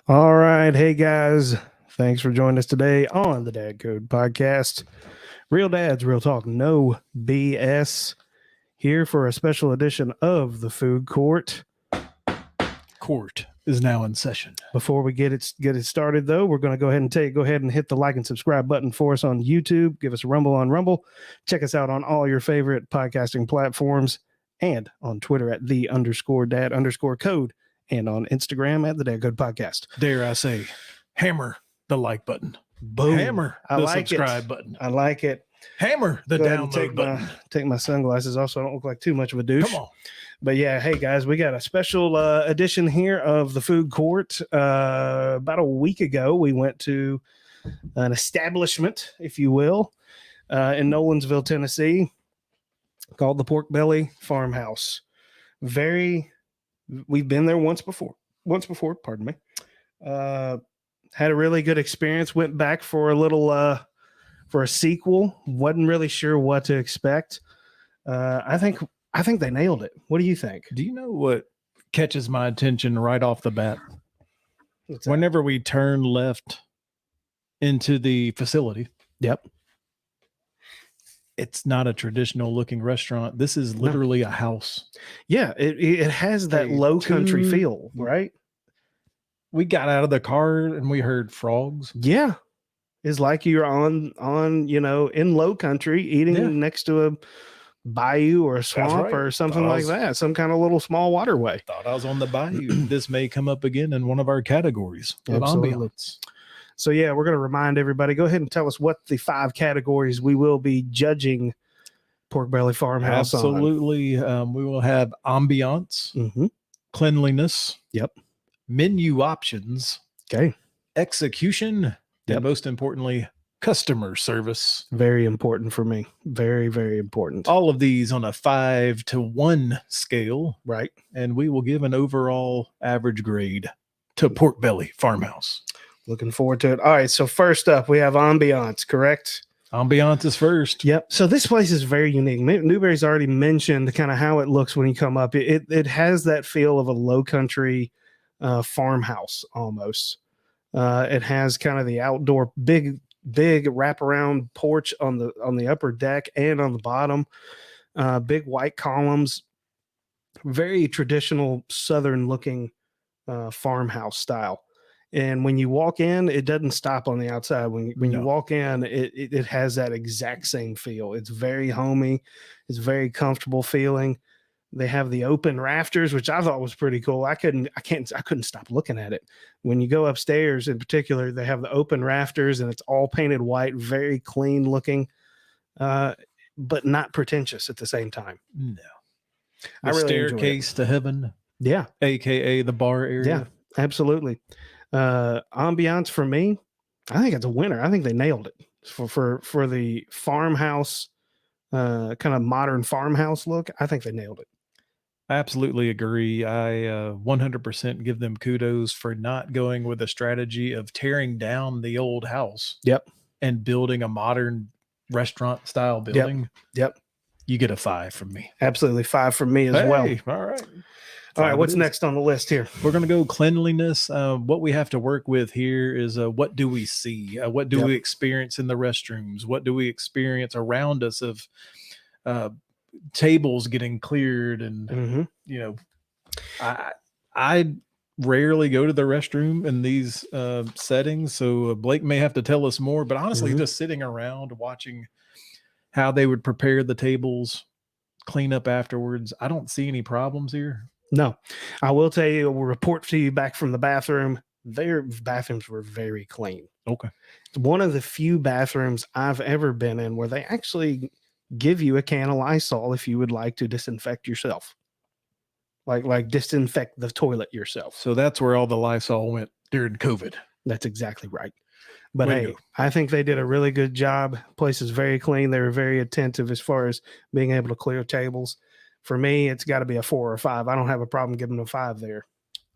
All right. Hey, guys. Thanks for joining us today on the Dad Code Podcast. Real dads, real talk, no BS. Here for a special edition of the Food Court. Court is now in session. Before we get it started, though, we're going to go ahead and hit the like and subscribe button for us on YouTube. Give us a rumble on Rumble. Check us out on all your favorite podcasting platforms and on Twitter at _dad_code and on Instagram at the Dad Code Podcast. Dare I say, hammer the like button. Boom. Hammer the subscribe button. I like it. Hammer the download button. Take my sunglasses off so I don't look like too much of a douche. Come on. But yeah, hey guys, we got a special edition here of the Food Court. About a week ago, we went to an establishment, if you will, in Nolensville, Tennessee, called the Belly Farmhouse. We've been there once before, pardon me. Had a really good experience. Went back for a little, for a sequel. Wasn't really sure what to expect. I think they nailed it. What do you think? Do you know what catches my attention right off the bat? Whenever we turn left into the facility. Yep. It's not a traditional looking restaurant. This is literally a house. Yeah, it has that low country feel, right? We got out of the car and we heard frogs. Yeah. It's like you're on in low country eating next to a bayou or a swamp or something like that. Some kind of little small waterway. Thought I was on the bayou. This may come up again in one of our categories of ambiance. So yeah, we're going to remind everybody, go ahead and tell us what the 5 categories we will be judging Pork Belly Farmhouse on. Absolutely. We will have ambiance, cleanliness, menu options, execution, and most importantly, customer service. Very important for me. Very, very important. All of these on a 5 to 1 scale. Right. And we will give an overall average grade to Pork Belly Farmhouse. Looking forward to it. All right. So first up, we have ambiance, correct? Ambiance is first. Yep. So this place is very unique. Newberry's already mentioned kind of how it looks when you come up. It has that feel of a low country farmhouse almost. It has kind of the outdoor big wraparound porch on the upper deck and on the bottom. Big white columns. Very traditional Southern looking farmhouse style. And when you walk in, it doesn't stop on the outside. When you walk in, it has that exact same feel. It's very homey. It's very comfortable feeling. They have the open rafters, which I thought was pretty cool. I couldn't stop looking at it. When you go upstairs in particular, they have the open rafters and it's all painted white, very clean looking, but not pretentious at the same time. No. The really staircase to heaven. Yeah. AKA the bar area. Yeah, absolutely. Ambiance for me, I think it's a winner. I think they nailed it for the farmhouse, kind of modern farmhouse look. I think they nailed it. I absolutely agree. I 100% give them kudos for not going with a strategy of tearing down the old house. Yep. And building a modern restaurant style building. Yep. You get a 5 from me. Absolutely 5 from me as well. All right. All right, what's next on the list here? We're going to go cleanliness. What we have to work with here is what do we see? What do we experience in the restrooms? What do we experience around us of tables getting cleared? And, I rarely go to the restroom in these settings, so Blake may have to tell us more. But honestly, just sitting around watching how they would prepare the tables, clean up afterwards, I don't see any problems here. No, I will tell you, we'll report to you back from the bathroom. Their bathrooms were very clean. Okay. It's one of the few bathrooms I've ever been in where they actually give you a can of Lysol if you would like to disinfect yourself. Like disinfect the toilet yourself. So that's where all the Lysol went during COVID. That's exactly right. But hey, I think they did a really good job. Place is very clean. They were very attentive as far as being able to clear tables. For me, it's got to be a 4 or 5. I don't have a problem giving them a 5 there.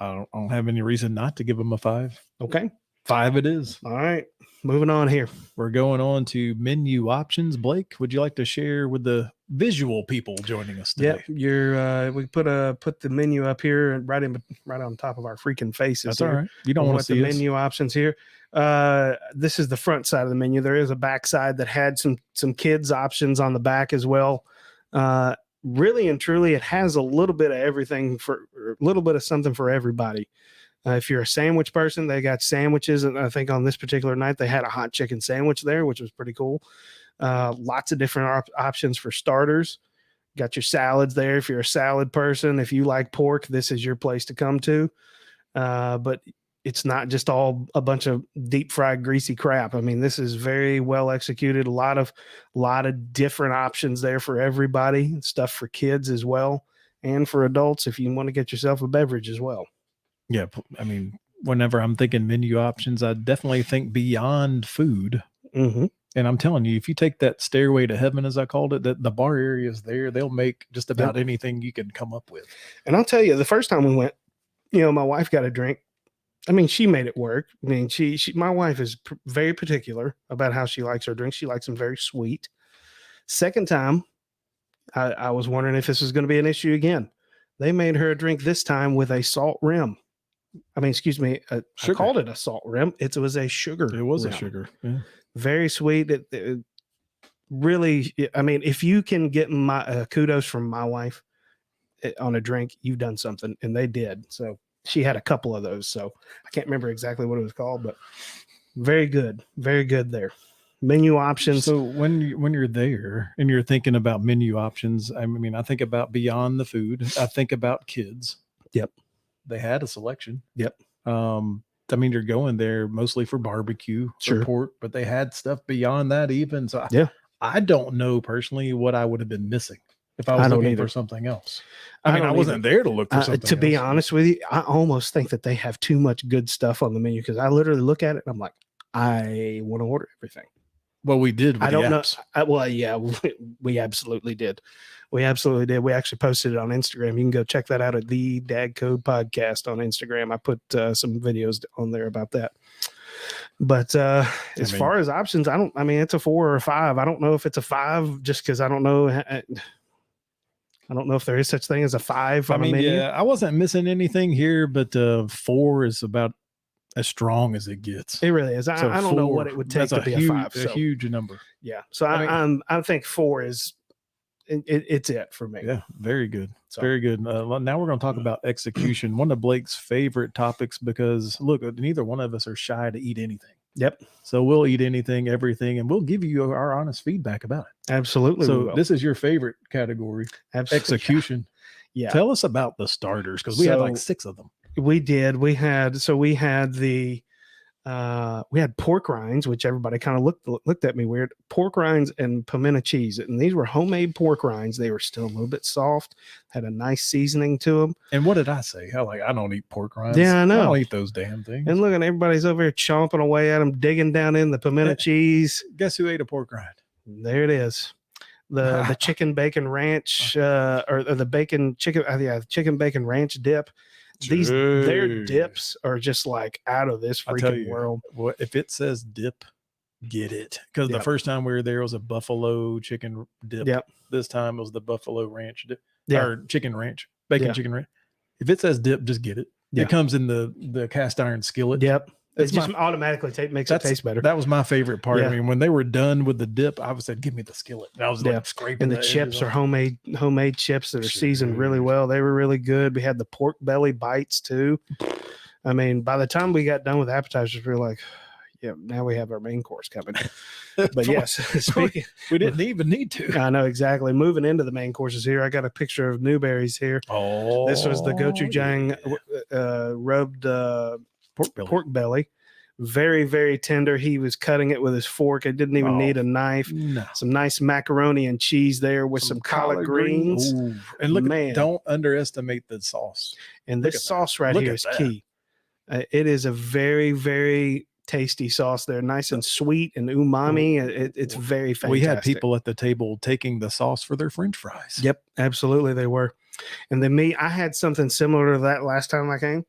I don't have any reason not to give them a 5. Okay. 5 it is. All right. Moving on here. We're going on to menu options. Blake, would you like to share with the visual people joining us Yeah, today. we put the menu up here and right on top of our freaking faces. That's here. all right. You don't want to see the us. menu options here. This is the front side of the menu. There is a back side that had some kids options on the back as well. Really and truly, it has a little bit of everything a little bit of something for everybody. If you're a sandwich person, they got sandwiches, and I think on this particular night they had a hot chicken sandwich there, which was pretty cool. Lots of different options for starters. Got your salads there. If you're a salad person, if you like pork, this is your place to come to. But it's not just all a bunch of deep fried greasy crap. I mean, this is very well executed. A lot of different options there for everybody. Stuff for kids as well, and for adults if you want to get yourself a beverage as well. Yeah, I mean, whenever I'm thinking menu options, I definitely think beyond food. Mm-hmm. And I'm telling you, if you take that stairway to heaven, as I called it, the bar area is there. They'll make just about anything you can come up with. And I'll tell you, the first time we went, my wife got a drink. I mean, she made it work. I mean, my wife is very particular about how she likes her drinks. She likes them very sweet. Second time, I was wondering if this was going to be an issue again. They made her a drink this time with a salt rim. I mean, excuse me, I called it a salt rim. It was a sugar. It was rim. a sugar. Yeah. Very sweet. It really, I mean, if you can get my kudos from my wife on a drink, you've done something, and they did. So she had a couple of those. So I can't remember exactly what it was called, but very good there. Menu options. So when you're there and you're thinking about menu options, I mean, I think about beyond the food. I think about kids. Yep. They had a selection. Yep. I mean, you're going there mostly for barbecue, for pork, but they had stuff beyond that even. So I don't know personally what I would have been missing if I was looking for something else. I mean, I wasn't there to look for something to be honest with you, I almost think that they have too much good stuff on the menu because I literally look at it and I'm like, I want to order everything. Well, we did. I don't know. Well, yeah, we absolutely did. We absolutely did. We actually posted it on Instagram. You can go check that out at the Dad Code Podcast on Instagram. I put some videos on there about that. But as far as options, I mean, it's a 4 or a 5. I don't know if it's a 5 just because I don't know. I don't know if there is such thing as a 5 on a menu. Yeah, I wasn't missing anything here, but 4 is about as strong as it gets. It really is. I don't know what it would take to be a 5. A huge number. Yeah. So I think 4 is it's it for me. Yeah, very good. So. Very good. Now we're going to talk about execution. One of Blake's favorite topics because look, neither one of us are shy to eat anything. Yep. So we'll eat anything, everything, and we'll give you our honest feedback about it. Absolutely. So this is your favorite category. Absolutely. Execution. Yeah. Tell us about the starters because we had like 6 of them. We did. We had we had pork rinds, which everybody kind of looked at me weird. Pork rinds and pimento cheese, and these were homemade pork rinds. They were still a little bit soft, had a nice seasoning to them. And what did I say? I don't eat pork rinds. Yeah, I know. I don't eat those damn things. And look, at everybody's over here chomping away at them, digging down in the pimento cheese. Guess who ate a pork rind? There it is. The chicken bacon ranch, or the bacon chicken, chicken bacon ranch dip. Their dips are just like out of this freaking world. Well, if it says dip, get it. Because the first time we were there was a buffalo chicken dip. Yep. This time it was the buffalo ranch dip. Yeah. Or chicken ranch. Bacon chicken ranch. If it says dip, just get it. Yeah. It comes in the cast iron skillet. Yep. It just automatically makes it taste better. That was my favorite part. Yeah. I mean, when they were done with the dip, I said, "Give me the skillet." And I was like scraping. And the chips are homemade chips that are seasoned really well. They were really good. We had the pork belly bites too. I mean, by the time we got done with appetizers, we were like, "Yeah, now we have our main course coming." But yes, speaking, we didn't even need to. I know exactly. Moving into the main courses here, I got a picture of Newberry's here. Oh, this was the gochujang rubbed. Pork belly, very, very tender. He was cutting it with his fork. It didn't even need a knife. No. Some nice macaroni and cheese there with some collard greens. Ooh. And look, don't underestimate the sauce. And this sauce right here is key. It is a very, very tasty sauce there. Nice and sweet and umami. It's very fantastic. We had people at the table taking the sauce for their French fries. Yep, absolutely they were. And then I had something similar to that last time I came.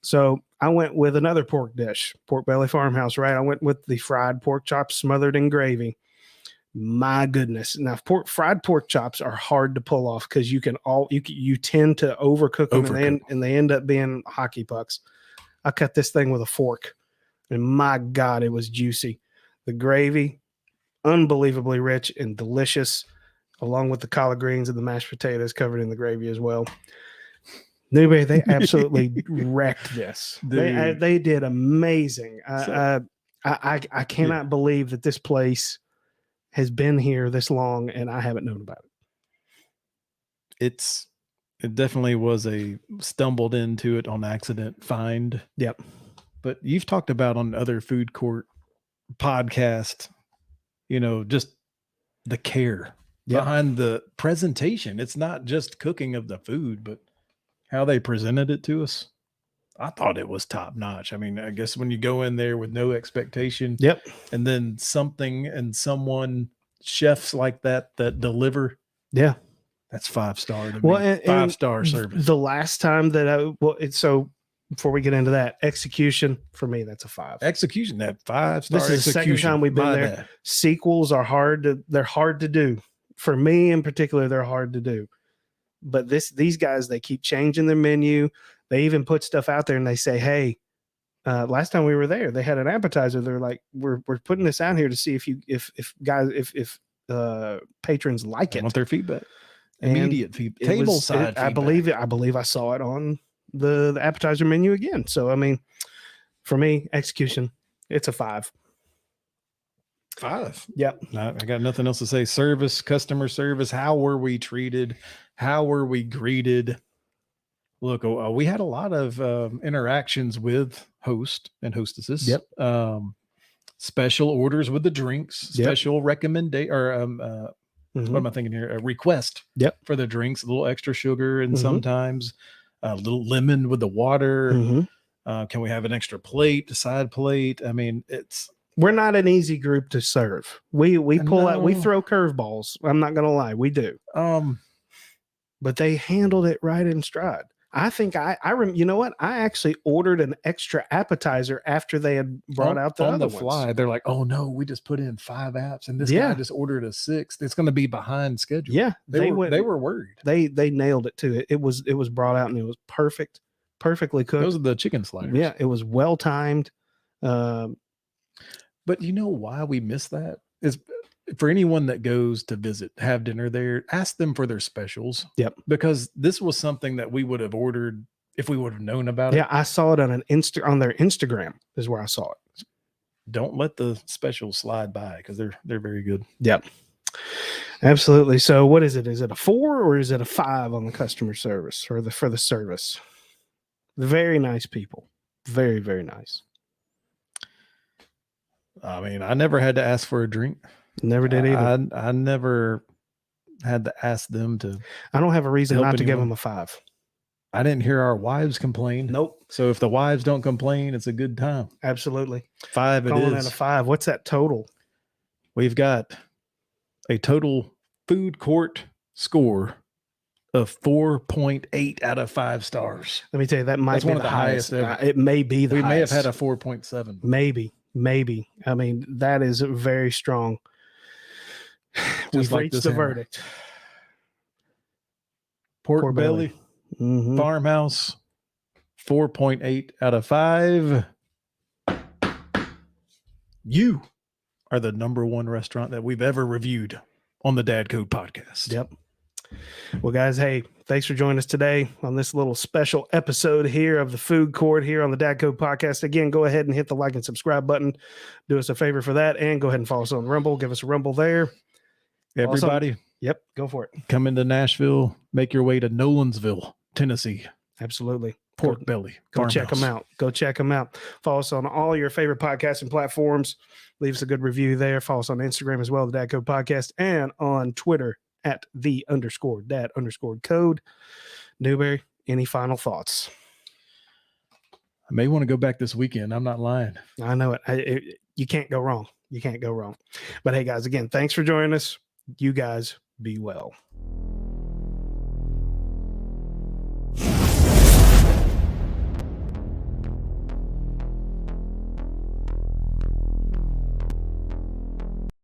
So I went with another pork dish, pork belly farmhouse, right? I went with the fried pork chops smothered in gravy. My goodness. Now, fried pork chops are hard to pull off because you tend to overcook them, and they end up being hockey pucks. I cut this thing with a fork, and my God, it was juicy. The gravy, unbelievably rich and delicious, along with the collard greens and the mashed potatoes covered in the gravy as well. Newberry, they absolutely wrecked this. They did amazing. I cannot believe that this place has been here this long and I haven't known about it. It definitely was a stumbled into it on accident find. Yep. But you've talked about on other food court podcast, just the care behind the presentation. It's not just cooking of the food, but how they presented it to us. I thought it was top notch. I mean, I guess when you go in there with no expectation, and then something and someone, chefs like that deliver, that's 5-star to me. 5-star service. The last time that so before we get into that, execution for me, that's a 5. Execution, that 5-star. This is the second time we've been there. Bad. Sequels are they're hard to do. For me in particular, they're hard to do. But these guys, they keep changing their menu. They even put stuff out there and they say, hey, last time we were there, they had an appetizer. They're like, we're putting this out here to see if patrons like it. Want their feedback. Immediate feedback. Table side feedback. I believe I saw it on the appetizer menu again. So, I mean, for me, execution, it's a 5. 5. Yep. I got nothing else to say. Service, customer service. How were we treated? How were we greeted? Look, we had a lot of interactions with host and hostesses. Yep. Special orders with the drinks. Special recommendation or what am I thinking here? A request. For the drinks, a little extra sugar, and sometimes a little lemon with the water. Can we have an extra plate, a side plate? I mean, we're not an easy group to serve. We pull out, we throw curveballs. I'm not gonna lie, we do. But they handled it right in stride. I think you know what? I actually ordered an extra appetizer after they had brought out the other ones. Fly. They're like, oh no, we just put in 5 apps and this guy just ordered a 6th. It's going to be behind schedule. Yeah. They were worried. They nailed it too. It was brought out and it was perfectly cooked. Those are the chicken sliders. Yeah. It was well timed. But you know why we miss that is for anyone that goes to visit, have dinner there, ask them for their specials. Yep. Because this was something that we would have ordered if we would have known about it. Yeah, I saw it on on their Instagram is where I saw it. Don't let the specials slide by because they're very good. Yep. Absolutely. So what is it? Is it a 4 or is it a 5 on the customer service or for the service? Very nice people. Very, very nice. I mean, I never had to ask for a drink. Never did either. I never had to ask them to. I don't have a reason not to give them a 5. I didn't hear our wives complain. Nope. So if the wives don't complain, it's a good time. Absolutely. 5 Calling it a 5. What's that total? We've got a total food court score of 4.8 out of 5 stars. Let me tell you, that might be one of the highest ever. It may be the highest. We may have had a 4.7. Maybe. I mean, that is very strong. We've reached the verdict. Pork belly. Farmhouse, 4.8 out of 5. You are the #1 restaurant that we've ever reviewed on the Dad Code podcast. Yep. Well, guys, hey, thanks for joining us today on this little special episode here of the Food Court here on the Dad Code podcast. Again, go ahead and hit the like and subscribe button. Do us a favor for that, and go ahead and follow us on Rumble. Give us a rumble there. Everybody. Also, yep, go for it. Come into Nashville. Make your way to Nolensville, Tennessee. Absolutely. Pork belly. Go check them out. Go check them out. Follow us on all your favorite podcasting platforms. Leave us a good review there. Follow us on Instagram as well, the Dad Code Podcast, and on Twitter at @the_dad_code. Newberry, any final thoughts? I may want to go back this weekend. I'm not lying. I know it. You can't go wrong. You can't go wrong. But hey, guys, again, thanks for joining us. You guys be well.